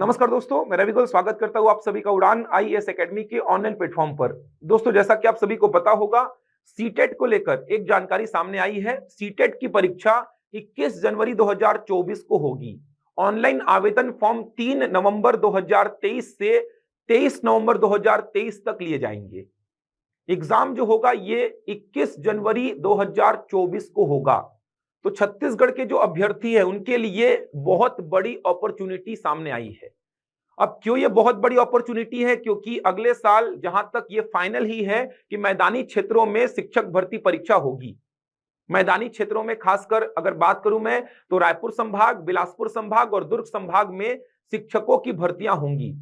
नमस्कार दोस्तों, मैं रवि गोयल स्वागत करता हूं आप सभी का उड़ान आईएएस एकेडमी के ऑनलाइन प्लेटफॉर्म पर। दोस्तों, जैसा कि आप सभी को पता होगा, सीटेट को लेकर एक जानकारी सामने आई है। सीटेट की परीक्षा 21 जनवरी 2024 को होगी। ऑनलाइन आवेदन फॉर्म 3 नवंबर 2023 से 23 नवंबर 2023 तक लिए जाएंगे। एग्जाम जो होगा ये 21 जनवरी 2024 को होगा। तो छत्तीसगढ़ के जो अभ्यर्थी है उनके लिए बहुत बड़ी अपॉर्चुनिटी सामने आई है। अब क्यों ये बहुत बड़ी अपॉर्चुनिटी है? क्योंकि अगले साल जहां तक ये फाइनल ही है कि मैदानी क्षेत्रों में शिक्षक भर्ती परीक्षा होगी। मैदानी क्षेत्रों में खासकर अगर बात करूं मैं, तो रायपुर संभाग, बिलासपुर संभाग और दुर्ग संभाग में शिक्षकों की भर्तियां होंगी।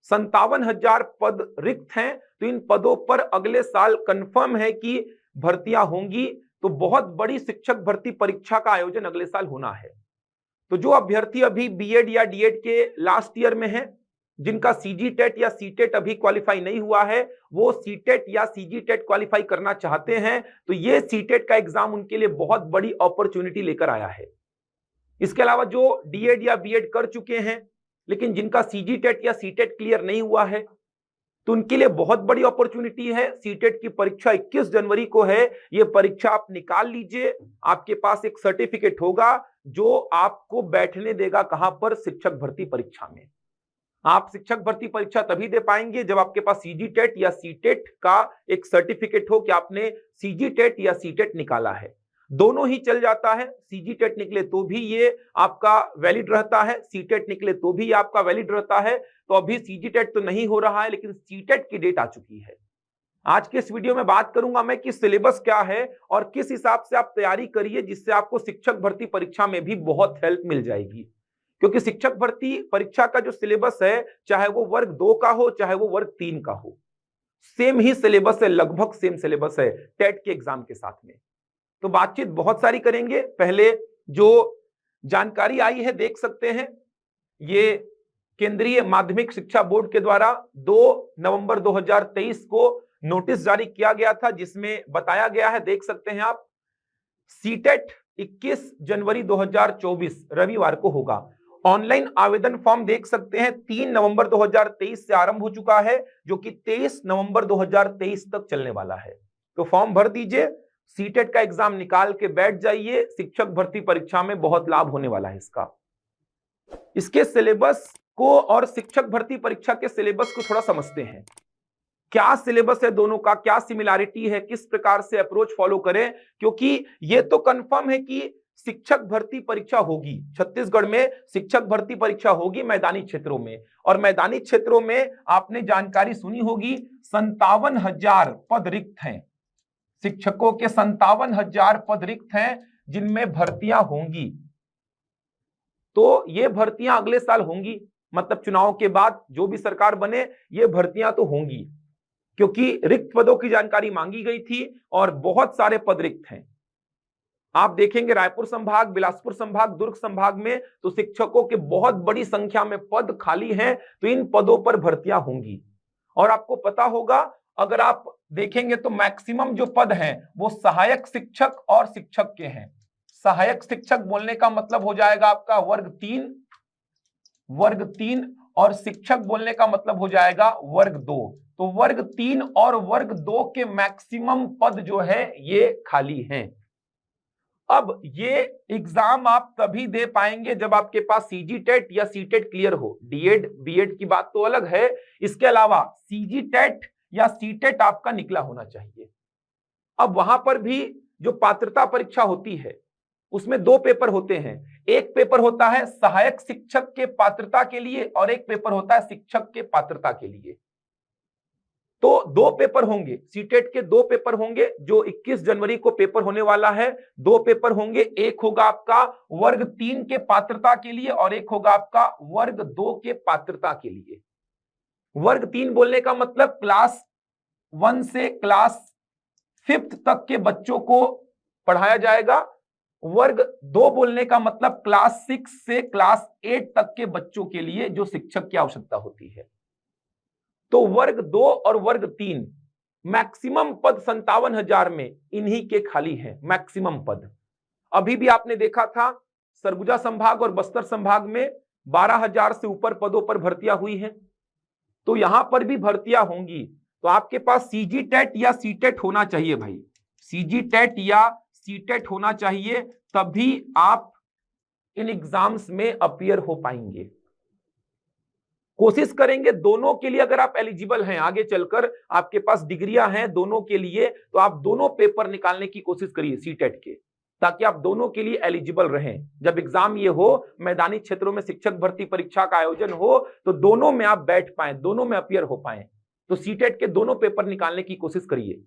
57,000 पद रिक्त हैं। तो इन पदों पर अगले साल कंफर्म है कि भर्तियां होंगी। तो बहुत बड़ी शिक्षक भर्ती परीक्षा का आयोजन अगले साल होना है। तो जो अभ्यर्थी अभी बीएड या डीएड के लास्ट ईयर में है, जिनका सीजीटेट या सीटेट अभी क्वालिफाई नहीं हुआ है, वो सीटेट या सीजीटेट क्वालिफाई करना चाहते हैं, तो ये सीटेट का एग्जाम उनके लिए बहुत बड़ी अपॉर्चुनिटी लेकर आया है। इसके अलावा जो डीएड या बीएड कर चुके हैं लेकिन जिनका सीजीटेट या सीटेट क्लियर नहीं हुआ है, तो उनके लिए बहुत बड़ी अपॉर्चुनिटी है। सीटेट की परीक्षा 21 जनवरी को है। ये परीक्षा आप निकाल लीजिए। आपके पास एक सर्टिफिकेट होगा जो आपको बैठने देगा कहां पर? शिक्षक भर्ती परीक्षा में। आप शिक्षक भर्ती परीक्षा तभी दे पाएंगे जब आपके पास सीजीटेट या सीटेट का एक सर्टिफिकेट हो कि आपने सीजीटेट या सीटेट निकाला है। दोनों ही चल जाता है। सीजीटेट निकले तो भी ये आपका वैलिड रहता है, सीटेट निकले तो भी ये आपका वैलिड रहता है। तो अभी सीजीटेट तो नहीं हो रहा है लेकिन सीटेट की डेट आ चुकी है। आज के इस वीडियो में बात करूंगा मैं कि सिलेबस क्या है और किस हिसाब से आप तैयारी करिए जिससे आपको शिक्षक भर्ती परीक्षा में भी बहुत हेल्प मिल जाएगी। क्योंकि शिक्षक भर्ती परीक्षा का जो सिलेबस है, चाहे वो वर्ग 2 का हो चाहे वो वर्ग 3 का हो, सेम ही सिलेबस है, लगभग सेम सिलेबस है टेट के एग्जाम के साथ में। तो बातचीत बहुत सारी करेंगे। पहले जो जानकारी आई है देख सकते हैं, ये केंद्रीय माध्यमिक शिक्षा बोर्ड के द्वारा 2 नवंबर 2023 को नोटिस जारी किया गया था, जिसमें बताया गया है, देख सकते हैं आप, सीटेट 21 जनवरी 2024 रविवार को होगा। ऑनलाइन आवेदन फॉर्म देख सकते हैं 3 नवंबर 2023 से आरंभ हो चुका है, जो कि 23 नवंबर 2023 तक चलने वाला है। तो फॉर्म भर दीजिए, सीटेट का एग्जाम निकाल के बैठ जाइए। शिक्षक भर्ती परीक्षा में बहुत लाभ होने वाला है इसका। इसके सिलेबस को और शिक्षक भर्ती परीक्षा के सिलेबस को थोड़ा समझते हैं। क्या सिलेबस है दोनों का, क्या सिमिलैरिटी है, किस प्रकार से अप्रोच फॉलो करें? क्योंकि यह तो कंफर्म है कि शिक्षक भर्ती परीक्षा होगी छत्तीसगढ़ में। शिक्षक भर्ती परीक्षा होगी मैदानी क्षेत्रों में, और मैदानी क्षेत्रों में आपने जानकारी सुनी होगी 57,000 पद रिक्त हैं। शिक्षकों के 57,000 पद रिक्त हैं जिनमें भर्तियां होंगी। तो ये भर्तियां अगले साल होंगी, मतलब चुनाव के बाद जो भी सरकार बने ये भर्तियां तो होंगी, क्योंकि रिक्त पदों की जानकारी मांगी गई थी और बहुत सारे पद रिक्त हैं। आप देखेंगे रायपुर संभाग, बिलासपुर संभाग, दुर्ग संभाग में तो शिक्षकों के बहुत बड़ी संख्या में पद खाली हैं। तो इन पदों पर भर्तियां होंगी। और आपको पता होगा, अगर आप देखेंगे तो मैक्सिमम जो पद हैं वो सहायक शिक्षक और शिक्षक के हैं। सहायक शिक्षक बोलने का मतलब हो जाएगा आपका वर्ग 3, और शिक्षक बोलने का मतलब हो जाएगा वर्ग 2। तो वर्ग 3 और वर्ग 2 के मैक्सिमम पद जो है ये खाली हैं। अब ये एग्जाम आप तभी दे पाएंगे जब आपके पास सीजीटेट या सीटेट क्लियर हो। डीएड बीएड की बात तो अलग है, इसके अलावा सीजीटेट या सीटेट आपका निकला होना चाहिए। अब वहां पर भी जो पात्रता परीक्षा होती है उसमें 2 पेपर होते हैं। एक पेपर होता है सहायक शिक्षक के पात्रता के लिए और एक पेपर होता है शिक्षक के पात्रता के लिए। तो 2 पेपर होंगे, सीटेट के 2 पेपर होंगे जो 21 जनवरी को पेपर होने वाला है। 2 पेपर होंगे, एक होगा आपका वर्ग 3 के पात्रता के लिए और एक होगा आपका वर्ग 2 के पात्रता के लिए। वर्ग 3 बोलने का मतलब क्लास 1 से क्लास 5th तक के बच्चों को पढ़ाया जाएगा। वर्ग 2 बोलने का मतलब क्लास 6 से क्लास 8 तक के बच्चों के लिए जो शिक्षक की आवश्यकता होती है। तो वर्ग 2 और वर्ग 3 मैक्सिमम पद 57,000 में इन्हीं के खाली हैं, मैक्सिमम पद। अभी भी आपने देखा था सरगुजा संभाग और बस्तर संभाग में 12,000 से ऊपर पदों पर भर्तियां हुई हैं, तो यहां पर भी भर्तियां होंगी। तो आपके पास सीजी टेट या सीटेट होना चाहिए भाई, सीजी टेट या सीटेट होना चाहिए, तभी आप इन एग्जाम्स में अपीयर हो पाएंगे। कोशिश करेंगे दोनों के लिए, अगर आप एलिजिबल हैं, आगे चलकर आपके पास डिग्रियां हैं दोनों के लिए, तो आप दोनों पेपर निकालने की कोशिश करिए सीटेट के, ताकि आप दोनों के लिए एलिजिबल रहें। जब एग्जाम ये हो, मैदानी क्षेत्रों में शिक्षक भर्ती परीक्षा का आयोजन हो, तो दोनों में आप बैठ पाए, दोनों में अपीयर हो पाए। तो सीटेट के दोनों पेपर निकालने की कोशिश करिए।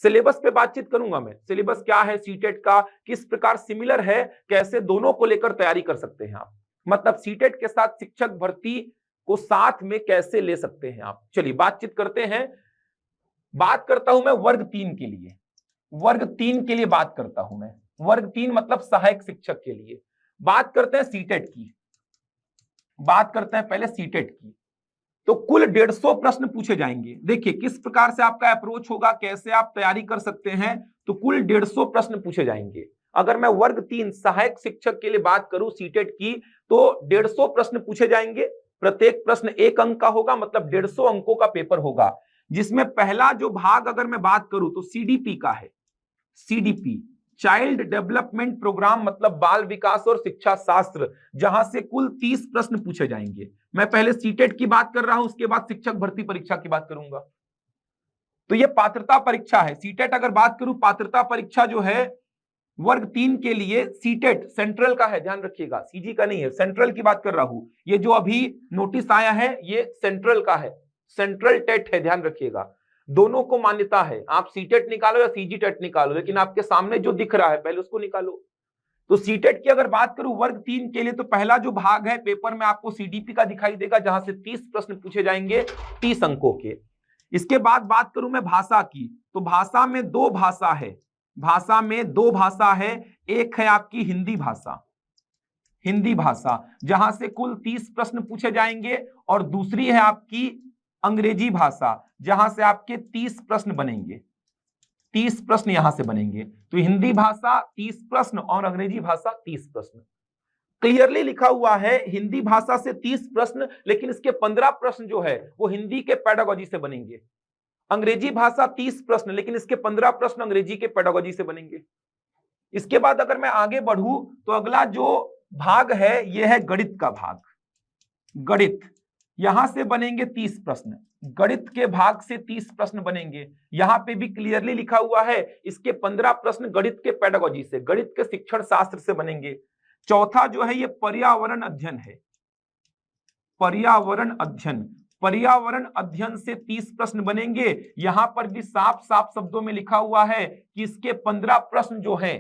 सिलेबस पे बातचीत करूंगा मैं, सिलेबस क्या है सीटेट का, किस प्रकार सिमिलर है, कैसे दोनों को लेकर तैयारी कर सकते हैं आप, मतलब सीटेट के साथ शिक्षक भर्ती को साथ में कैसे ले सकते हैं आप। चलिए बातचीत करते हैं। बात करता हूं मैं वर्ग 3 के लिए, वर्ग 3 के लिए बात करता हूं मैं, वर्ग 3 मतलब सहायक शिक्षक के लिए। बात करते हैं सीटेट की, बात करते हैं पहले सीटेट की। तो कुल 150 प्रश्न पूछे जाएंगे। देखिए किस प्रकार से आपका अप्रोच होगा, कैसे आप तैयारी कर सकते हैं। तो कुल 150 प्रश्न पूछे जाएंगे। अगर मैं वर्ग 3 सहायक शिक्षक के लिए बात करूं सीटेट की, तो 150 प्रश्न पूछे जाएंगे। प्रत्येक प्रश्न 1 अंक का होगा, मतलब 150 अंकों का पेपर होगा, जिसमें पहला जो भाग अगर मैं बात करूं तो सीडीपी का है। सीडीपी चाइल्ड डेवलपमेंट प्रोग्राम, मतलब बाल विकास और शिक्षा शास्त्र, जहां से कुल 30 प्रश्न पूछे जाएंगे। मैं पहले सीटेट की बात कर रहा हूं, उसके बाद शिक्षक भर्ती परीक्षा की बात करूंगा। तो यह पात्रता परीक्षा है। सीटेट अगर बात करूं, पात्रता परीक्षा जो है वर्ग 3 के लिए, सीटेट सेंट्रल का है, ध्यान रखिएगा, सीजी का नहीं है, सेंट्रल की बात कर रहा हूं। ये जो अभी नोटिस आया है ये सेंट्रल का है, सेंट्रल टेट है, ध्यान रखिएगा। दोनों को मान्यता है, आप सीटेट निकालो या सीजी टेट निकालो, लेकिन आपके सामने जो दिख रहा है पहले उसको निकालो। तो सीटेट की अगर बात करूं वर्ग 3 के लिए, तो पहला जो भाग है पेपर में आपको सीडीपी का दिखाई देगा, जहां से 30 प्रश्न पूछे जाएंगे 30 अंकों के। इसके बाद बात करूं मैं भाषा की, तो भाषा में 2 भाषा है, भाषा में 2 भाषा है। एक है आपकी हिंदी भाषा, हिंदी भाषा, जहां से कुल 30 प्रश्न पूछे जाएंगे, और दूसरी है आपकी अंग्रेजी भाषा, जहां से आपके 30 प्रश्न बनेंगे, 30 प्रश्न यहां से बनेंगे। तो हिंदी भाषा 30 प्रश्न और अंग्रेजी भाषा 30 प्रश्न। क्लियरली लिखा हुआ है हिंदी भाषा से 30 प्रश्न, लेकिन इसके 15 प्रश्न जो है वो हिंदी के पेडागोजी से बनेंगे। अंग्रेजी भाषा 30 प्रश्न, लेकिन इसके 15 प्रश्न अंग्रेजी के पेडागोजी से बनेंगे। इसके बाद अगर मैं आगे बढ़ूं, तो अगला जो भाग है यह है गणित का भाग। गणित, यहां से बनेंगे 30 प्रश्न, गणित के भाग से 30 प्रश्न बनेंगे। यहां पे भी क्लियरली लिखा हुआ है इसके 15 प्रश्न गणित के पेडागोजी से, गणित के शिक्षण शास्त्र से बनेंगे। चौथा जो है ये पर्यावरण अध्ययन है, पर्यावरण अध्ययन, पर्यावरण अध्ययन से 30 प्रश्न बनेंगे। यहां पर भी साफ साफ शब्दों में लिखा हुआ है कि इसके 15 प्रश्न जो हैं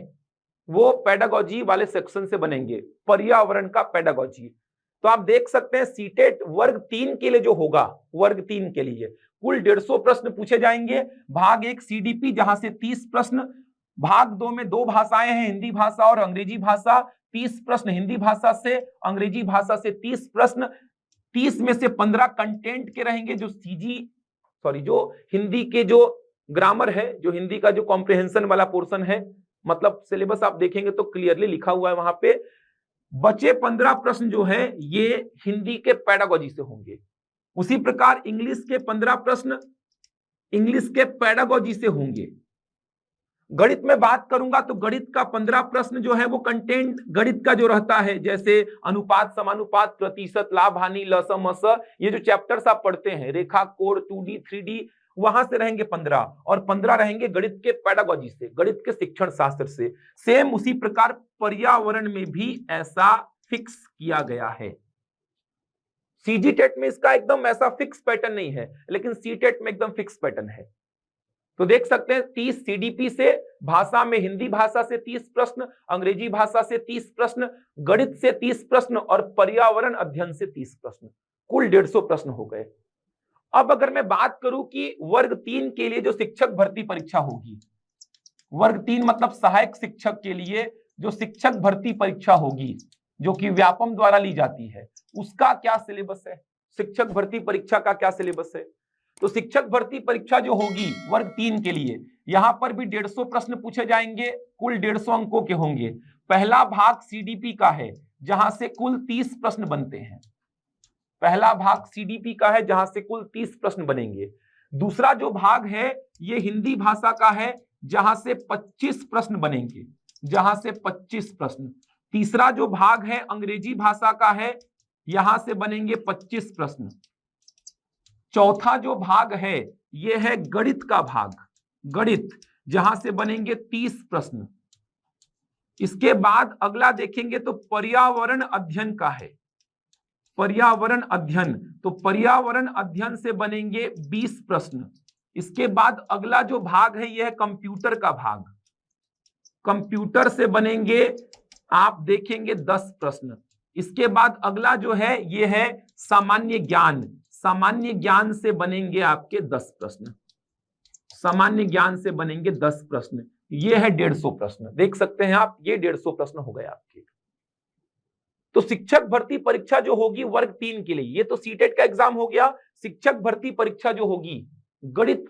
वो पेडागोजी वाले सेक्शन से बनेंगे, पर्यावरण का पेडागोजी। तो आप देख सकते हैं सीटेट वर्ग 3 के लिए जो होगा, वर्ग 3 के लिए कुल 150 प्रश्न पूछे जाएंगे। भाग 1 सीडीपी, जहां से 30 प्रश्न, भाग 2 में 2 भाषाएं हैं, हिंदी भाषा और अंग्रेजी भाषा, 30 प्रश्न हिंदी भाषा से, अंग्रेजी भाषा से 30 प्रश्न। 30 में से 15 कंटेंट के रहेंगे, जो जो हिंदी के जो ग्रामर है, जो हिंदी का जो कॉम्प्रिहेंशन वाला पोर्शन है, मतलब सिलेबस आप देखेंगे तो क्लियरली लिखा हुआ है वहां पे। बचे 15 प्रश्न जो है ये हिंदी के पेडागोजी से होंगे। उसी प्रकार इंग्लिश के 15 प्रश्न इंग्लिश के पेडागोजी से होंगे। गणित में बात करूंगा तो गणित का 15 प्रश्न जो है वो कंटेंट गणित का जो रहता है, जैसे अनुपात, समानुपात, प्रतिशत, लाभ हानि, लसम अस, ये जो चैप्टर्स आप पढ़ते हैं, रेखा कोण, 2D 3D, वहां से रहेंगे 15, और 15 रहेंगे गणित के पेडागोजी से, गणित के शिक्षण शास्त्र से। सेम उसी प्रकार पर्यावरण में भी ऐसा फिक्स किया गया है। सीजी टेट में इसका एकदम ऐसा फिक्स पैटर्न नहीं है, लेकिन सी टेट में एकदम फिक्स पैटर्न है। तो देख सकते हैं 30 सीडीपी से, भाषा में हिंदी भाषा से 30 प्रश्न, अंग्रेजी भाषा से 30 प्रश्न, गणित से 30 प्रश्न और पर्यावरण अध्ययन से 30 प्रश्न, कुल 150 प्रश्न हो गए। अब अगर मैं बात करूं कि वर्ग 3 के लिए जो शिक्षक भर्ती परीक्षा होगी, वर्ग 3 मतलब सहायक शिक्षक के लिए जो शिक्षक भर्ती परीक्षा होगी, जो कि व्यापम द्वारा ली जाती है, उसका क्या सिलेबस है, शिक्षक भर्ती परीक्षा का क्या सिलेबस है। तो शिक्षक भर्ती परीक्षा जो होगी वर्ग 3 के लिए, यहां पर भी 150 प्रश्न पूछे जाएंगे, कुल 150 अंकों के होंगे। पहला भाग सीडीपी का है, जहां से कुल 30 प्रश्न बनते हैं। पहला भाग सीडीपी का है जहां से कुल 30 प्रश्न बनेंगे। दूसरा जो भाग है ये हिंदी भाषा का है जहां से 25 प्रश्न बनेंगे, जहां से 25 प्रश्न। तीसरा जो भाग है अंग्रेजी भाषा का है, यहां से बनेंगे 25 प्रश्न। चौथा जो भाग है ये है गणित का भाग, गणित, जहां से बनेंगे 30 प्रश्न। इसके बाद अगला देखेंगे तो पर्यावरण अध्ययन का है, पर्यावरण अध्ययन, तो पर्यावरण अध्ययन से बनेंगे 20 प्रश्न। इसके बाद अगला जो भाग है यह है कंप्यूटर का भाग, कंप्यूटर से बनेंगे आप देखेंगे 10 प्रश्न। इसके बाद अगला जो है यह है सामान्य ज्ञान, सामान्य ज्ञान से बनेंगे आपके 10 प्रश्न, सामान्य ज्ञान से बनेंगे 10 प्रश्न। ये है 150 प्रश्न, देख सकते हैं आप, ये 150 प्रश्न हो गए आपके। तो शिक्षक भर्ती परीक्षा जो होगी वर्ग 3 के लिए, ये तो सीटेट का एग्जाम हो गया। शिक्षक भर्ती परीक्षा जो होगी, गणित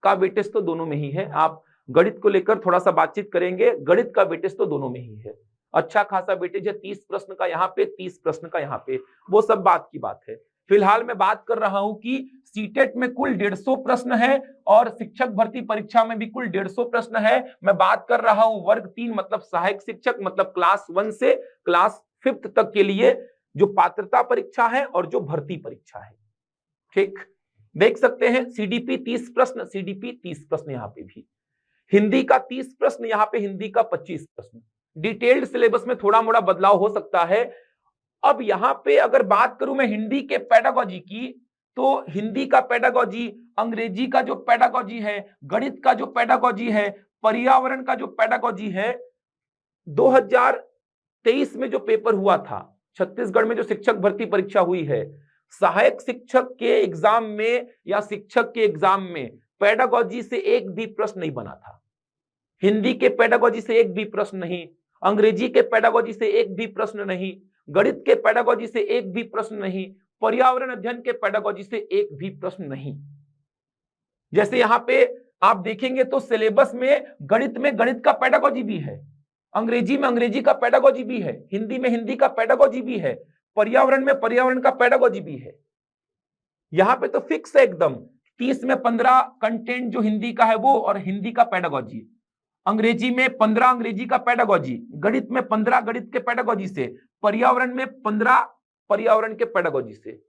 का वेटेज तो दोनों में ही है, आप गणित को लेकर थोड़ा सा बातचीत करेंगे, गणित का वेटेज तो दोनों में ही है, अच्छा खासा वेटेज है, 30 प्रश्न का यहाँ पे, 30 प्रश्न का यहाँ पे, वो सब बात की बात है। फिलहाल मैं बात कर रहा हूं कि सीटेट में कुल 150 प्रश्न है और शिक्षक भर्ती परीक्षा में भी कुल 150 प्रश्न है। मैं बात कर रहा हूं वर्ग 3 मतलब सहायक शिक्षक, मतलब क्लास 1 से क्लास 5th तक के लिए जो पात्रता परीक्षा है और जो भर्ती परीक्षा है। ठीक, देख सकते हैं सीडीपी 30 प्रश्न, सीडीपी 30 प्रश्न, यहाँ पे भी हिंदी का 30 प्रश्न, यहाँ पे हिंदी का 25 प्रश्न। डिटेल्ड सिलेबस में थोड़ा मोड़ा बदलाव हो सकता है। अब यहां पे अगर बात करूं मैं हिंदी के पेडागोजी की, तो हिंदी का पेडागोजी, अंग्रेजी का जो पेडागोजी है, गणित का जो पेडागोजी है, पर्यावरण का जो पेडागोजी है, 2023 में जो पेपर हुआ था छत्तीसगढ़ में, जो शिक्षक भर्ती परीक्षा हुई है, सहायक शिक्षक के एग्जाम में या शिक्षक के एग्जाम में पेडागोजी से एक भी प्रश्न नहीं बना था। हिंदी के पेडागोजी से एक भी प्रश्न नहीं, अंग्रेजी के पेडागोजी से एक भी प्रश्न नहीं, गणित के पेडागोजी से एक भी प्रश्न नहीं, पर्यावरण अध्ययन के पेडागोजी से एक भी प्रश्न नहीं। जैसे यहां पे आप देखेंगे तो सिलेबस में गणित का पेडागोजी भी है, अंग्रेजी में अंग्रेजी का पेडागोजी भी है, हिंदी में हिंदी का पेडागोजी भी है, पर्यावरण में पर्यावरण का पेडागोजी भी है। यहां पे तो फिक्स है एकदम, 30 में 15 कंटेंट जो हिंदी का है वो और हिंदी का पेडागोजी, अंग्रेजी में 15 अंग्रेजी का पेडागोजी, गणित में 15 गणित के पेडागोजी से, पर्यावरण में 15 पर्यावरण के पेडागोजी से।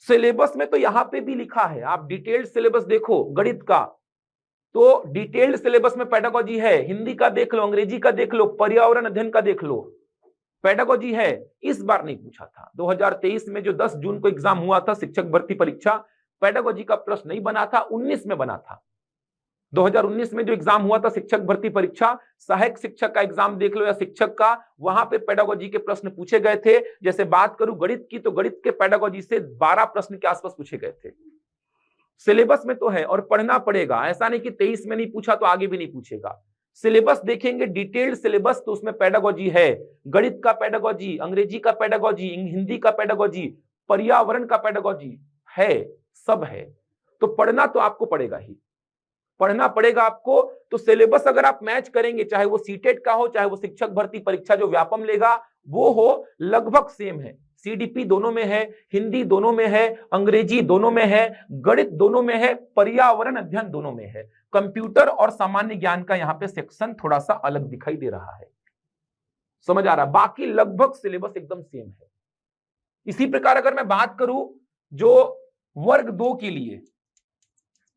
सिलेबस में तो यहां पे भी लिखा है, आप डिटेल्ड सिलेबस देखो गणित का, तो डिटेल्ड सिलेबस में पेडागोजी है, हिंदी का देख लो, अंग्रेजी का देख लो, पर्यावरण अध्ययन का देख लो, पेडागोजी है। इस बार नहीं पूछा था, 2023 में जो 10 जून को एग्जाम हुआ था शिक्षक भर्ती परीक्षा, पेडागोजी का प्रश्न नहीं बना था, 19 में बना था। 2019 में जो एग्जाम हुआ था शिक्षक भर्ती परीक्षा, सहायक शिक्षक का एग्जाम देख लो या शिक्षक का, वहां पे पेडागोजी के प्रश्न पूछे गए थे। जैसे बात करूं गणित की, तो गणित के पेडागोजी से 12 प्रश्न के आसपास पूछे गए थे। सिलेबस में तो है और पढ़ना पड़ेगा, ऐसा नहीं कि 23 में नहीं पूछा तो आगे भी नहीं पूछेगा। सिलेबस देखेंगे डिटेल्ड सिलेबस, तो उसमें पेडागोजी है, गणित का पेडागोजी, अंग्रेजी का पेडागोजी, हिंदी का पेडागोजी, पर्यावरण का पेडागोजी है, सब है। तो पढ़ना तो आपको पड़ेगा ही, पढ़ना पड़ेगा आपको। तो सिलेबस अगर आप मैच करेंगे, चाहे वो सीटेट का हो, चाहे वो शिक्षक भर्ती परीक्षा जो व्यापम लेगा वो हो, लगभग सेम है। सीडीपी दोनों में है, हिंदी दोनों में है, अंग्रेजी दोनों में है, गणित दोनों में है, पर्यावरण अध्ययन दोनों में है। कंप्यूटर और सामान्य ज्ञान का यहाँ पे सेक्शन थोड़ा सा अलग दिखाई दे रहा है, समझ आ रहा, बाकी लगभग सिलेबस एकदम सेम है। इसी प्रकार अगर मैं बात करूं जो वर्ग 2 के लिए,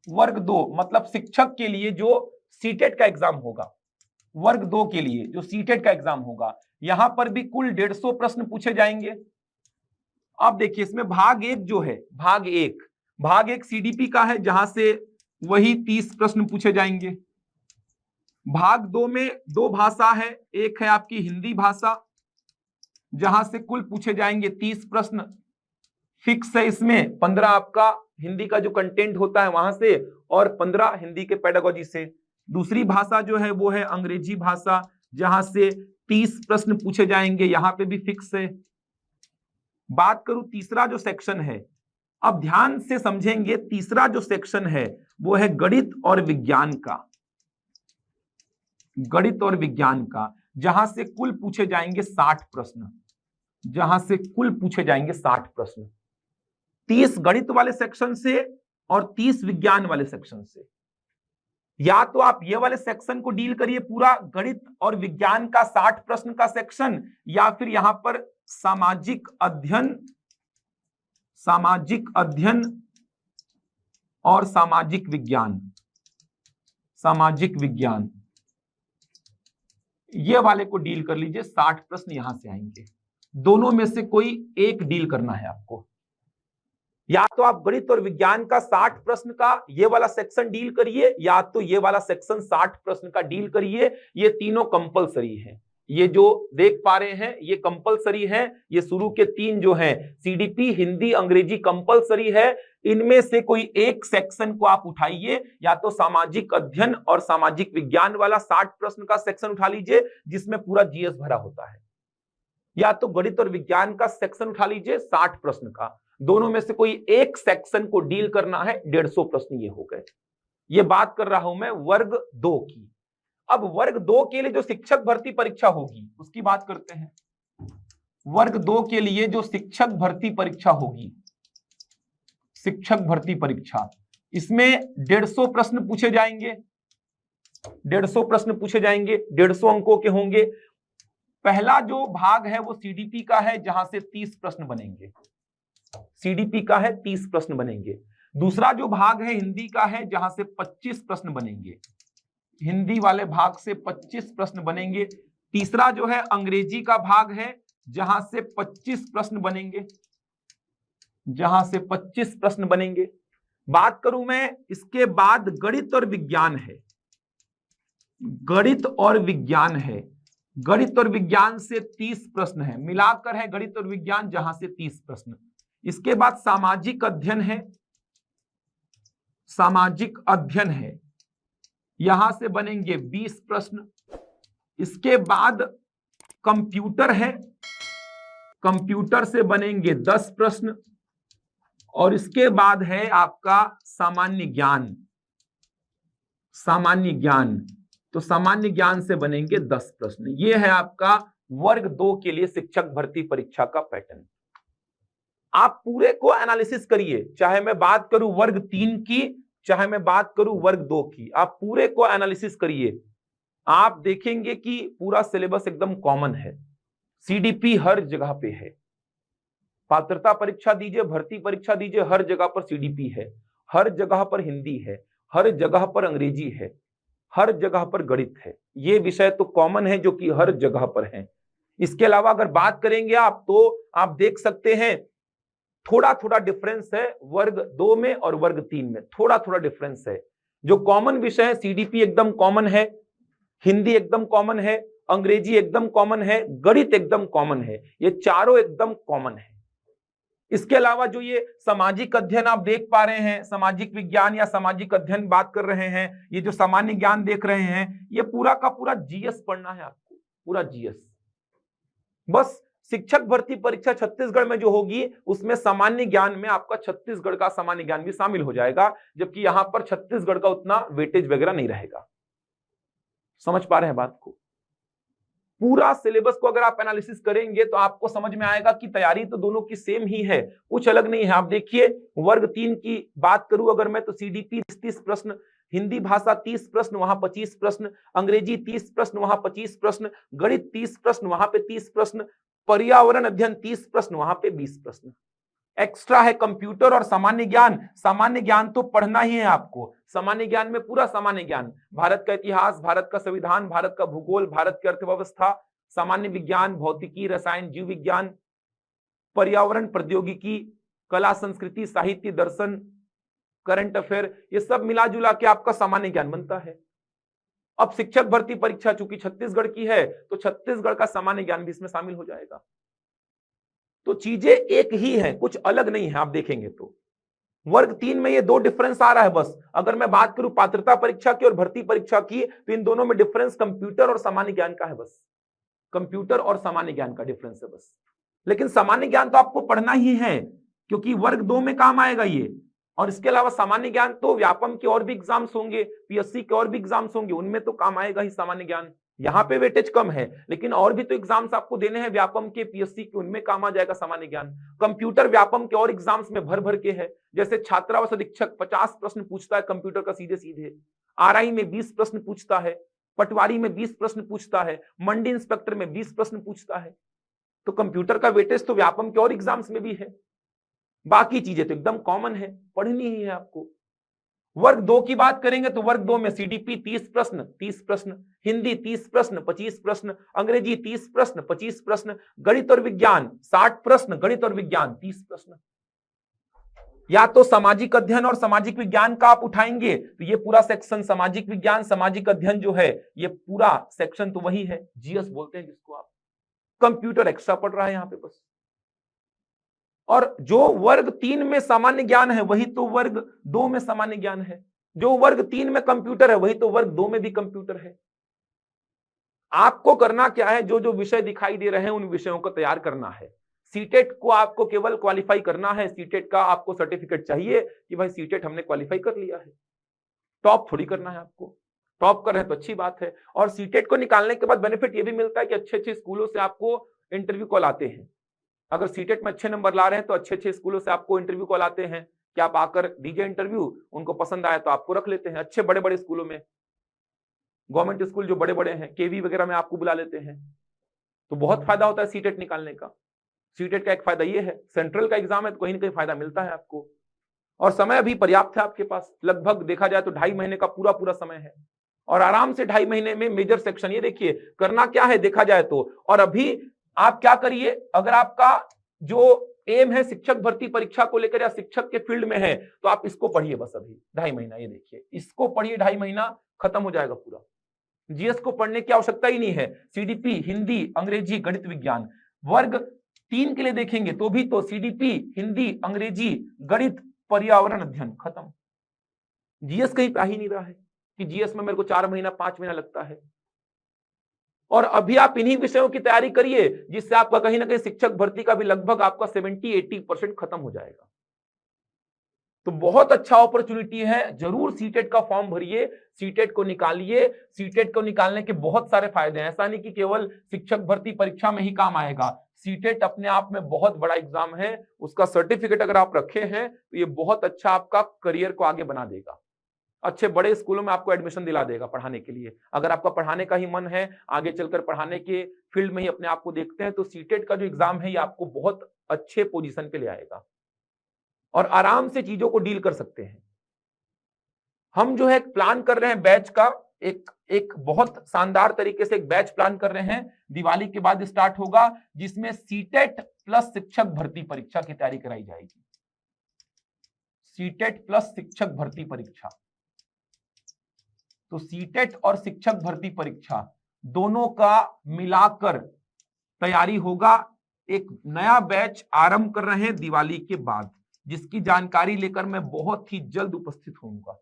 वर्ग 2 मतलब शिक्षक के लिए जो सीटेट का एग्जाम होगा, वर्ग 2 के लिए जो सीटेट का एग्जाम होगा, यहां पर भी कुल 150 प्रश्न पूछे जाएंगे। आप देखिए इसमें भाग 1 जो है, भाग एक सीडीपी का है जहां से वही 30 प्रश्न पूछे जाएंगे। भाग 2 में 2 भाषा है, एक है आपकी हिंदी भाषा जहां से कुल पूछे जाएंगे 30 प्रश्न, फिक्स है इसमें 15 आपका हिंदी का जो कंटेंट होता है वहां से और 15 हिंदी के पेडागोजी से। दूसरी भाषा जो है वो है अंग्रेजी भाषा जहां से 30 प्रश्न पूछे जाएंगे, यहां पे भी फिक्स है। बात करूं तीसरा जो सेक्शन है, अब ध्यान से समझेंगे, तीसरा जो सेक्शन है वो है गणित और विज्ञान का, गणित और विज्ञान का, जहां से कुल पूछे जाएंगे 60 प्रश्न। जहां से कुल पूछे जाएंगे 60 प्रश्न, 30 गणित वाले सेक्शन से और 30 विज्ञान वाले सेक्शन से। या तो आप ये वाले सेक्शन को डील करिए पूरा गणित और विज्ञान का 60 प्रश्न का सेक्शन, या फिर यहां पर सामाजिक अध्ययन और सामाजिक विज्ञान ये वाले को डील कर लीजिए। 60 प्रश्न यहां से आएंगे, दोनों में से कोई एक डील करना है आपको। या तो आप गणित और विज्ञान का 60 प्रश्न का ये वाला सेक्शन डील करिए, या तो ये वाला सेक्शन 60 प्रश्न का डील करिए। ये तीनों कंपलसरी है, ये जो देख पा रहे हैं ये कंपलसरी है। ये शुरू के 3 जो हैं सीडीपी, हिंदी, अंग्रेजी कंपलसरी है। इनमें से कोई एक सेक्शन को आप उठाइए, या तो सामाजिक अध्ययन और सामाजिक विज्ञान वाला 60 प्रश्न का सेक्शन उठा लीजिए जिसमें पूरा जीएस भरा होता है, या तो गणित और विज्ञान का सेक्शन उठा लीजिए 60 प्रश्न का। दोनों में से कोई एक सेक्शन को डील करना है। 150 प्रश्न ये हो गए। ये बात कर रहा हूं मैं वर्ग 2 की। अब वर्ग 2 के लिए जो शिक्षक भर्ती परीक्षा होगी उसकी बात करते हैं। वर्ग 2 के लिए जो शिक्षक भर्ती परीक्षा होगी, शिक्षक भर्ती परीक्षा, इसमें 150 प्रश्न पूछे जाएंगे। 150 प्रश्न पूछे जाएंगे, 150 अंकों के होंगे। पहला जो भाग है वो सीडीपी का है जहां से 30 प्रश्न बनेंगे। सीडीपी का है 30 प्रश्न बनेंगे। दूसरा जो भाग है हिंदी का है जहां से 25 प्रश्न बनेंगे। हिंदी वाले भाग से 25 प्रश्न बनेंगे। तीसरा जो है अंग्रेजी का भाग है जहां से 25 प्रश्न बनेंगे, जहां से 25 प्रश्न बनेंगे। बात करूं मैं, इसके बाद गणित और विज्ञान है। गणित और विज्ञान है, गणित और विज्ञान से 30 प्रश्न है, मिलाकर है गणित और विज्ञान जहां से 30 प्रश्न। इसके बाद सामाजिक अध्ययन है, सामाजिक अध्ययन है, यहां से बनेंगे 20 प्रश्न। इसके बाद कंप्यूटर है, कंप्यूटर से बनेंगे 10 प्रश्न। और इसके बाद है आपका सामान्य ज्ञान, सामान्य ज्ञान, तो सामान्य ज्ञान से बनेंगे 10 प्रश्न। यह है आपका वर्ग 2 के लिए शिक्षक भर्ती परीक्षा का पैटर्न। आप पूरे को एनालिसिस करिए, चाहे मैं बात करूं वर्ग 3 की, चाहे मैं बात करूं वर्ग 2 की, आप पूरे को एनालिसिस करिए। आप देखेंगे कि पूरा सिलेबस एकदम कॉमन है। सीडीपी हर जगह पे है, पात्रता परीक्षा दीजिए, भर्ती परीक्षा दीजिए, हर जगह पर सीडीपी है, हर जगह पर हिंदी है, हर जगह पर अंग्रेजी है, हर जगह पर गणित है। ये विषय तो कॉमन है जो कि हर जगह पर है। इसके अलावा अगर बात करेंगे आप, तो आप देख सकते हैं थोड़ा थोड़ा डिफरेंस है वर्ग 2 में और वर्ग 3 में, थोड़ा थोड़ा डिफरेंस है। जो कॉमन विषय है, सीडीपी एकदम कॉमन है, हिंदी एकदम कॉमन है, अंग्रेजी एकदम कॉमन है, गणित एकदम कॉमन है, ये चारों एकदम कॉमन है। इसके अलावा जो ये सामाजिक अध्ययन आप देख पा रहे हैं, सामाजिक विज्ञान या सामाजिक अध्ययन बात कर रहे हैं, ये जो सामान्य ज्ञान देख रहे हैं, ये पूरा का पूरा जीएस पढ़ना है आपको, पूरा जीएस। बस शिक्षक भर्ती परीक्षा छत्तीसगढ़ में जो होगी उसमें सामान्य ज्ञान में आपका छत्तीसगढ़ का सामान्य ज्ञान भी शामिल हो जाएगा, जबकि यहां पर छत्तीसगढ़ का उतना वेटेज वगैरह नहीं रहेगा। समझ पा रहे हैं बात को? पूरा सिलेबस को अगर आप एनालिसिस करेंगे तो आपको समझ में आएगा कि तैयारी तो दोनों की सेम ही है, कुछ अलग नहीं है। आप देखिए वर्ग 3 की बात करूं अगर मैं, तो सीडीपी 30 प्रश्न, हिंदी भाषा 30 प्रश्न, वहां 25 प्रश्न, अंग्रेजी 30 प्रश्न, वहां 25 प्रश्न, गणित 30 प्रश्न, वहां पे 30 प्रश्न, पर्यावरण अध्ययन 30 प्रश्न, वहां पे 20 प्रश्न। एक्स्ट्रा है कंप्यूटर और सामान्य ज्ञान। सामान्य ज्ञान तो पढ़ना ही है आपको। सामान्य ज्ञान में पूरा सामान्य ज्ञान, भारत का इतिहास, भारत का संविधान, भारत का भूगोल, भारत की अर्थव्यवस्था, सामान्य विज्ञान, भौतिकी, रसायन, जीव विज्ञान, पर्यावरण, प्रौद्योगिकी, कला, संस्कृति, साहित्य, दर्शन, करंट अफेयर, ये सब मिला जुला के आपका सामान्य ज्ञान बनता है। अब शिक्षक भर्ती परीक्षा चूंकि छत्तीसगढ़ की है तो छत्तीसगढ़ का सामान्य ज्ञान भी इसमें शामिल हो जाएगा। तो चीजें एक ही हैं, कुछ अलग नहीं है। आप देखेंगे तो वर्ग 3 में ये 2 डिफरेंस आ रहा है बस। अगर मैं बात करूं पात्रता परीक्षा की और भर्ती परीक्षा की, तो इन दोनों में डिफरेंस कंप्यूटर और सामान्य ज्ञान का है बस। कंप्यूटर और सामान्य ज्ञान का डिफरेंस है बस। लेकिन सामान्य ज्ञान तो आपको पढ़ना ही है क्योंकि वर्ग 2 में काम आएगा ये। और इसके अलावा सामान्य ज्ञान तो व्यापम के और भी एग्जाम्स होंगे, पीएससी के और भी एग्जाम्स होंगे, उनमें तो काम आएगा ही सामान्य ज्ञान। यहाँ पे वेटेज कम है, लेकिन और भी तो एग्जाम्स आपको देने हैं व्यापम के, पीएससी के, उनमें काम आ जाएगा सामान्य ज्ञान। कंप्यूटर व्यापम के और एग्जाम्स में भर भर के है, जैसे छात्रावास अधीक्षक 50 प्रश्न पूछता है कंप्यूटर का सीधे सीधे, आरआई में 20 प्रश्न पूछता है, पटवारी में 20 प्रश्न पूछता है, मंडी इंस्पेक्टर में 20 प्रश्न पूछता है। तो कंप्यूटर का वेटेज तो व्यापम के और एग्जाम्स में भी है। बाकी चीजें तो एकदम कॉमन है, पढ़नी ही है आपको। वर्ग 2 की बात करेंगे तो वर्ग 2 में सीडीपी 30 प्रश्न, हिंदी 30 प्रश्न 25 प्रश्न, अंग्रेजी 30 प्रश्न 25 प्रश्न, गणित और विज्ञान 60 प्रश्न, गणित और विज्ञान 30 प्रश्न। या तो सामाजिक अध्ययन और सामाजिक विज्ञान का आप उठाएंगे तो ये पूरा सेक्शन सामाजिक विज्ञान सामाजिक अध्ययन जो है ये पूरा सेक्शन तो वही है, जीएस बोलते हैं जिसको आप। कंप्यूटर एक्स्ट्रा पढ़ रहा है यहां पे बस। और जो वर्ग 3 में सामान्य ज्ञान है वही तो वर्ग 2 में सामान्य ज्ञान है, जो वर्ग 3 में कंप्यूटर है वही तो वर्ग 2 में भी कंप्यूटर है। आपको करना क्या है, जो जो विषय दिखाई दे रहे हैं उन विषयों को तैयार करना है। सीटेट को आपको केवल क्वालिफाई करना है, सीटेट का आपको सर्टिफिकेट चाहिए कि भाई सीटेट हमने क्वालिफाई कर लिया है। टॉप थोड़ी करना है आपको, टॉप कर रहे हैं तो अच्छी बात है। और सीटेट को निकालने के बाद बेनिफिट ये भी मिलता है कि अच्छे अच्छे स्कूलों से आपको इंटरव्यू कॉल आते हैं। अगर सीटेट में अच्छे नंबर ला रहे हैं तो अच्छे अच्छे स्कूलों से आपको इंटरव्यू कॉल आते हैं कि आप आकर दीजिए इंटरव्यू, उनको पसंद आया तो आपको रख लेते हैं। अच्छे बड़े बड़े स्कूलों में, गवर्नमेंट स्कूल जो बड़े बड़े हैं, केवी वगैरह में आपको बुला लेते हैं। तो बहुत फायदा होता है सीटेट निकालने का। सीटेट का एक फायदा ये है, सेंट्रल का एग्जाम है तो कहीं ना कहीं फायदा मिलता है आपको। और समय अभी पर्याप्त है आपके पास, लगभग देखा जाए तो 2.5 महीने का पूरा पूरा समय है। और आराम से 2.5 महीने में मेजर सेक्शन, ये देखिए करना क्या है देखा जाए तो। और अभी आप क्या करिए, अगर आपका जो एम है शिक्षक भर्ती परीक्षा को लेकर या शिक्षक के फील्ड में है तो आप इसको पढ़िए बस अभी 2.5 महीना। ये देखिए इसको पढ़िए, 2.5 महीना खत्म हो जाएगा पूरा। जीएस को पढ़ने की आवश्यकता ही नहीं है। सीडीपी हिंदी अंग्रेजी गणित विज्ञान, वर्ग 3 के लिए देखेंगे तो भी तो सीडीपी हिंदी अंग्रेजी गणित पर्यावरण अध्ययन खत्म। जीएस कहीं पे आ ही नहीं रहा है कि जीएस में मेरे को 4 महीना 5 महीना लगता है। और अभी आप इन्हीं विषयों की तैयारी करिए जिससे आपका कहीं ना कहीं शिक्षक भर्ती का भी लगभग आपका 70-80% खत्म हो जाएगा। तो बहुत अच्छा अपॉर्चुनिटी है, जरूर सीटेट का फॉर्म भरिए, सीटेट को निकालिए। सीटेट को निकालने के बहुत सारे फायदे हैं, ऐसा नहीं कि केवल शिक्षक भर्ती परीक्षा में ही काम आएगा। सीटेट अपने आप में बहुत बड़ा एग्जाम है, उसका सर्टिफिकेट अगर आप रखे हैं तो ये बहुत अच्छा आपका करियर को आगे बना देगा। अच्छे बड़े स्कूलों में आपको एडमिशन दिला देगा पढ़ाने के लिए। अगर आपका पढ़ाने का ही मन है, आगे चलकर पढ़ाने के फील्ड में ही अपने आप को देखते हैं, तो सीटेट का जो एग्जाम है ये आपको बहुत अच्छे पोजीशन पे ले आएगा और आराम से चीजों को डील कर सकते हैं। हम जो है प्लान कर रहे हैं बैच का, एक बहुत शानदार तरीके से एक बैच प्लान कर रहे हैं, दिवाली के बाद स्टार्ट होगा, जिसमें सीटेट प्लस शिक्षक भर्ती परीक्षा की तैयारी कराई जाएगी। सीटेट प्लस शिक्षक भर्ती परीक्षा, तो सीटेट और शिक्षक भर्ती परीक्षा दोनों का मिलाकर तैयारी होगा। एक नया बैच आरंभ कर रहे हैं दिवाली के बाद, जिसकी जानकारी लेकर मैं बहुत ही जल्द उपस्थित होऊंगा।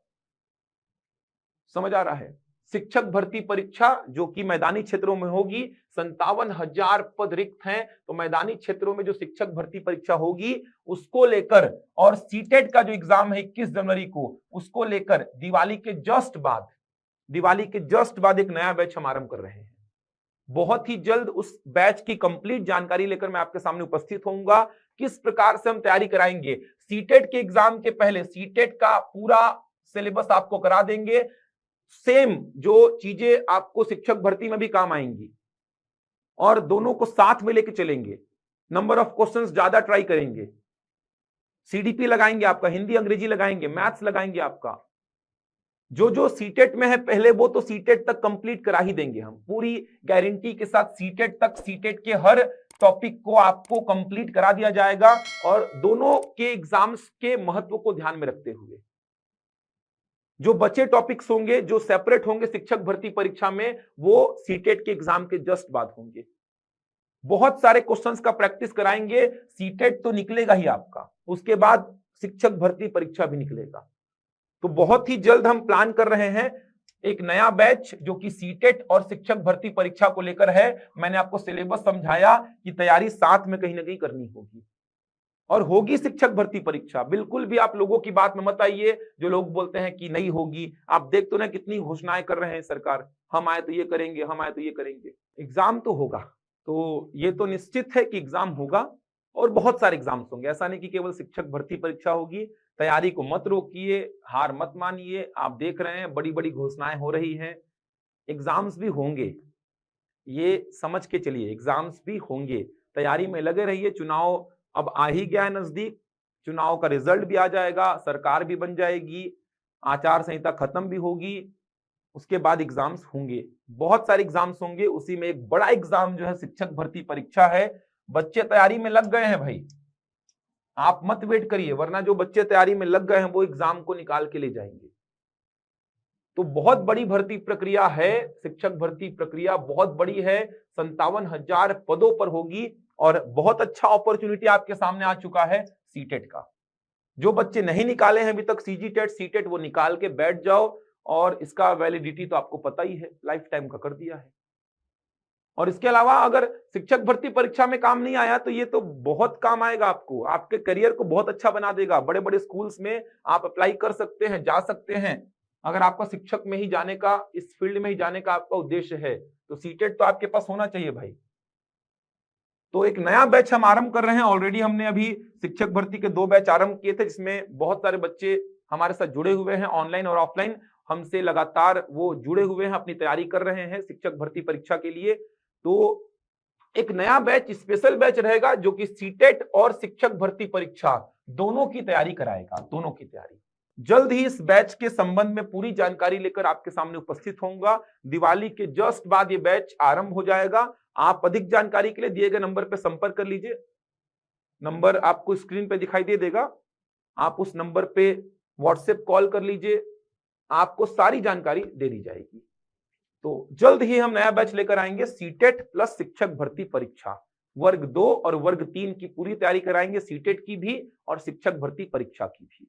समझ आ रहा है? शिक्षक भर्ती परीक्षा जो कि मैदानी क्षेत्रों में होगी, 57,000 पद रिक्त हैं, तो मैदानी क्षेत्रों में जो शिक्षक भर्ती परीक्षा होगी उसको लेकर, और सीटेट का जो एग्जाम है 21 जनवरी को, उसको लेकर दिवाली के जस्ट बाद एक नया बैच हम आरंभ कर रहे हैं। बहुत ही जल्द उस बैच की कंप्लीट जानकारी लेकर मैं आपके सामने उपस्थित होऊंगा। किस प्रकार से हम तैयारी कराएंगे, सीटेट के एग्जाम के पहले सीटेट का पूरा सिलेबस आपको करा देंगे, सेम जो चीजें आपको शिक्षक भर्ती में भी काम आएंगी, और दोनों को साथ में लेके चलेंगे। नंबर ऑफ क्वेश्चंस ज्यादा ट्राई करेंगे, सीडीपी लगाएंगे आपका, हिंदी अंग्रेजी लगाएंगे, मैथ्स लगाएंगे आपका। जो सीटेट में है पहले वो तो सीटेट तक कंप्लीट करा ही देंगे हम, पूरी गारंटी के साथ सीटेट तक, सीटेट के हर टॉपिक को आपको कंप्लीट करा दिया जाएगा। और दोनों के एग्जाम्स के महत्व को ध्यान में रखते हुए जो बचे टॉपिक्स होंगे, जो सेपरेट होंगे शिक्षक भर्ती परीक्षा में, वो सीटेट के एग्जाम के जस्ट बाद होंगे। बहुत सारे क्वेश्चंस का प्रैक्टिस कराएंगे। सीटेट तो निकलेगा ही आपका, उसके बाद शिक्षक भर्ती परीक्षा भी निकलेगा। तो बहुत ही जल्द हम प्लान कर रहे हैं एक नया बैच जो कि सीटेट और शिक्षक भर्ती परीक्षा को लेकर है। मैंने आपको सिलेबस समझाया कि तैयारी साथ में कहीं ना कहीं करनी होगी। और होगी शिक्षक भर्ती परीक्षा। बिल्कुल भी आप लोगों की बात में मत आइए जो लोग बोलते हैं कि नहीं होगी। आप देख तो ना कितनी घोषणाएं कर रहे हैं सरकार, हम आए तो ये करेंगे, हम आए तो ये करेंगे। एग्जाम तो होगा, तो ये तो निश्चित है कि एग्जाम होगा और बहुत सारे एग्जाम्स होंगे। ऐसा नहीं कि केवल शिक्षक भर्ती परीक्षा होगी। तैयारी को मत रोकिए, हार मत मानिए। आप देख रहे हैं बड़ी बड़ी घोषणाएं हो रही हैं, एग्जाम्स भी होंगे, ये समझ के चलिए, एग्जाम्स भी होंगे। तैयारी में लगे रहिए। चुनाव अब आ ही गया है नजदीक, चुनाव का रिजल्ट भी आ जाएगा, सरकार भी बन जाएगी, आचार संहिता खत्म भी होगी, उसके बाद एग्जाम्स होंगे, बहुत सारे एग्जाम्स होंगे। उसी में एक बड़ा एग्जाम जो है शिक्षक भर्ती परीक्षा है। बच्चे तैयारी में लग गए हैं भाई, आप मत वेट करिए, वरना जो बच्चे तैयारी में लग गए हैं वो एग्जाम को निकाल के ले जाएंगे। तो बहुत बड़ी भर्ती प्रक्रिया है, शिक्षक भर्ती प्रक्रिया बहुत बड़ी है, 57,000 पदों पर होगी और बहुत अच्छा अपॉर्चुनिटी आपके सामने आ चुका है सीटेट का। जो बच्चे नहीं निकाले हैं अभी तक सीजीटेट सीटेट, वो निकाल के बैठ जाओ और इसका वैलिडिटी तो आपको पता ही है, लाइफ टाइम का कर दिया है। और इसके अलावा अगर शिक्षक भर्ती परीक्षा में काम नहीं आया तो ये तो बहुत काम आएगा आपको, आपके करियर को बहुत अच्छा बना देगा। बड़े बड़े स्कूल्स में आप अप्लाई कर सकते हैं, जा सकते हैं। अगर आपका शिक्षक में ही जाने का, इस फील्ड में ही जाने का आपका उद्देश्य है तो सीटेट तो आपके पास होना चाहिए भाई। तो एक नया बैच हम आरंभ कर रहे हैं। ऑलरेडी हमने अभी शिक्षक भर्ती के 2 बैच आरंभ किए थे, जिसमें बहुत सारे बच्चे हमारे साथ जुड़े हुए हैं, ऑनलाइन और ऑफलाइन हमसे लगातार वो जुड़े हुए हैं, अपनी तैयारी कर रहे हैं शिक्षक भर्ती परीक्षा के लिए। तो एक नया बैच, स्पेशल बैच रहेगा जो कि सीटेट और शिक्षक भर्ती परीक्षा दोनों की तैयारी कराएगा, दोनों की तैयारी। जल्द ही इस बैच के संबंध में पूरी जानकारी लेकर आपके सामने उपस्थित होऊंगा। दिवाली के जस्ट बाद ये बैच आरंभ हो जाएगा। आप अधिक जानकारी के लिए दिए गए नंबर पर संपर्क कर लीजिए, नंबर आपको स्क्रीन पे दिखाई दे देगा, आप उस नंबर पे व्हाट्सएप कॉल कर लीजिए, आपको सारी जानकारी दे दी जाएगी। तो जल्द ही हम नया बैच लेकर आएंगे, सीटेट प्लस शिक्षक भर्ती परीक्षा, वर्ग 2 और वर्ग 3 की पूरी तैयारी कराएंगे, सीटेट की भी और शिक्षक भर्ती परीक्षा की भी।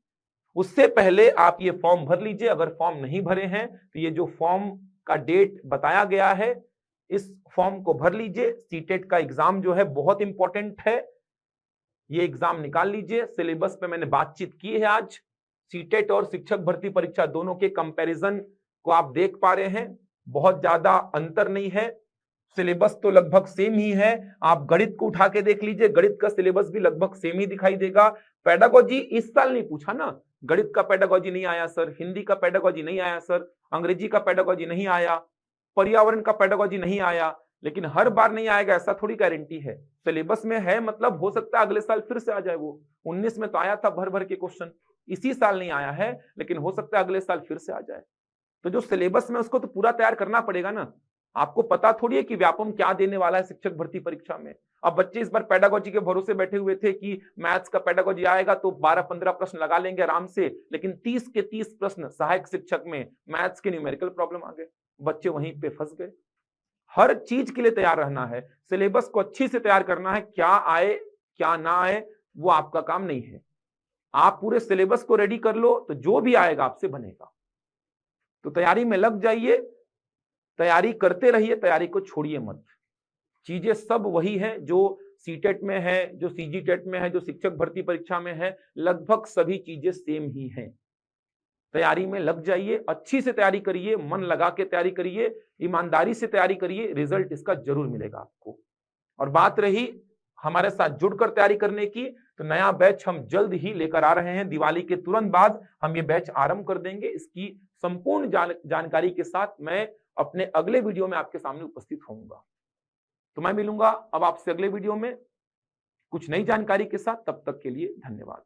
उससे पहले आप ये फॉर्म भर लीजिए। अगर फॉर्म नहीं भरे हैं तो ये जो फॉर्म का डेट बताया गया है, इस फॉर्म को भर लीजिए। सीटेट का एग्जाम जो है बहुत इंपॉर्टेंट है, ये एग्जाम निकाल लीजिए। सिलेबस पे मैंने बातचीत की है आज। सीटेट और शिक्षक भर्ती परीक्षा दोनों के कंपैरिजन को आप देख पा रहे हैं, बहुत ज्यादा अंतर नहीं है, सिलेबस तो लगभग सेम ही है। आप गणित को उठा के देख लीजिए, गणित का सिलेबस भी लगभग सेम ही दिखाई देगा। पेडागोजी इस साल नहीं पूछा ना, गणित का पेडागोजी नहीं आया सर, हिंदी का पेडागोजी नहीं आया सर, अंग्रेजी का पेडागोजी नहीं आया, पर्यावरण का पेडागोजी नहीं आया। लेकिन हर बार नहीं आएगा ऐसा थोड़ी गारंटी है। सिलेबस में है मतलब हो सकता है अगले साल फिर से आ जाए। वो 19 में तो आया था भर भर के क्वेश्चन, इसी साल नहीं आया है, लेकिन हो सकता है अगले साल फिर से आ जाए। तो जो सिलेबस में उसको तो पूरा तैयार करना पड़ेगा ना। आपको पता थोड़ी है कि व्यापम क्या देने वाला है शिक्षक भर्ती परीक्षा में। अब बच्चे इस बार पेडागोजी के भरोसे बैठे हुए थे कि मैथ्स का पेडागोजी आएगा तो 12-15 प्रश्न लगा लेंगे आराम से, लेकिन 30 के 30 प्रश्न सहायक शिक्षक में मैथ्स के न्यूमेरिकल प्रॉब्लम आ गए, बच्चे वहीं पे फंस गए। हर चीज के लिए तैयार रहना है, सिलेबस को अच्छी से तैयार करना है। क्या आए क्या ना आए वो आपका काम नहीं है, आप पूरे सिलेबस को रेडी कर लो तो जो भी आएगा आपसे बनेगा। तो तैयारी में लग जाइए, तैयारी करते रहिए, तैयारी को छोड़िए मत। चीजें सब वही है जो सीटेट में है, जो सीजीटेट में है, जो शिक्षक भर्ती परीक्षा में है, लगभग सभी चीजें सेम ही हैं। तैयारी में लग जाइए, अच्छी से तैयारी करिए, मन लगा के तैयारी करिए, ईमानदारी से तैयारी करिए, रिजल्ट इसका जरूर मिलेगा आपको। और बात रही हमारे साथ जुड़कर तैयारी करने की, तो नया बैच हम जल्द ही लेकर आ रहे हैं। दिवाली के तुरंत बाद हम ये बैच आरंभ कर देंगे। इसकी संपूर्ण जानकारी के साथ मैं अपने अगले वीडियो में आपके सामने उपस्थित होऊंगा। तो मैं मिलूंगा अब आपसे अगले वीडियो में कुछ नई जानकारी के साथ। तब तक के लिए धन्यवाद।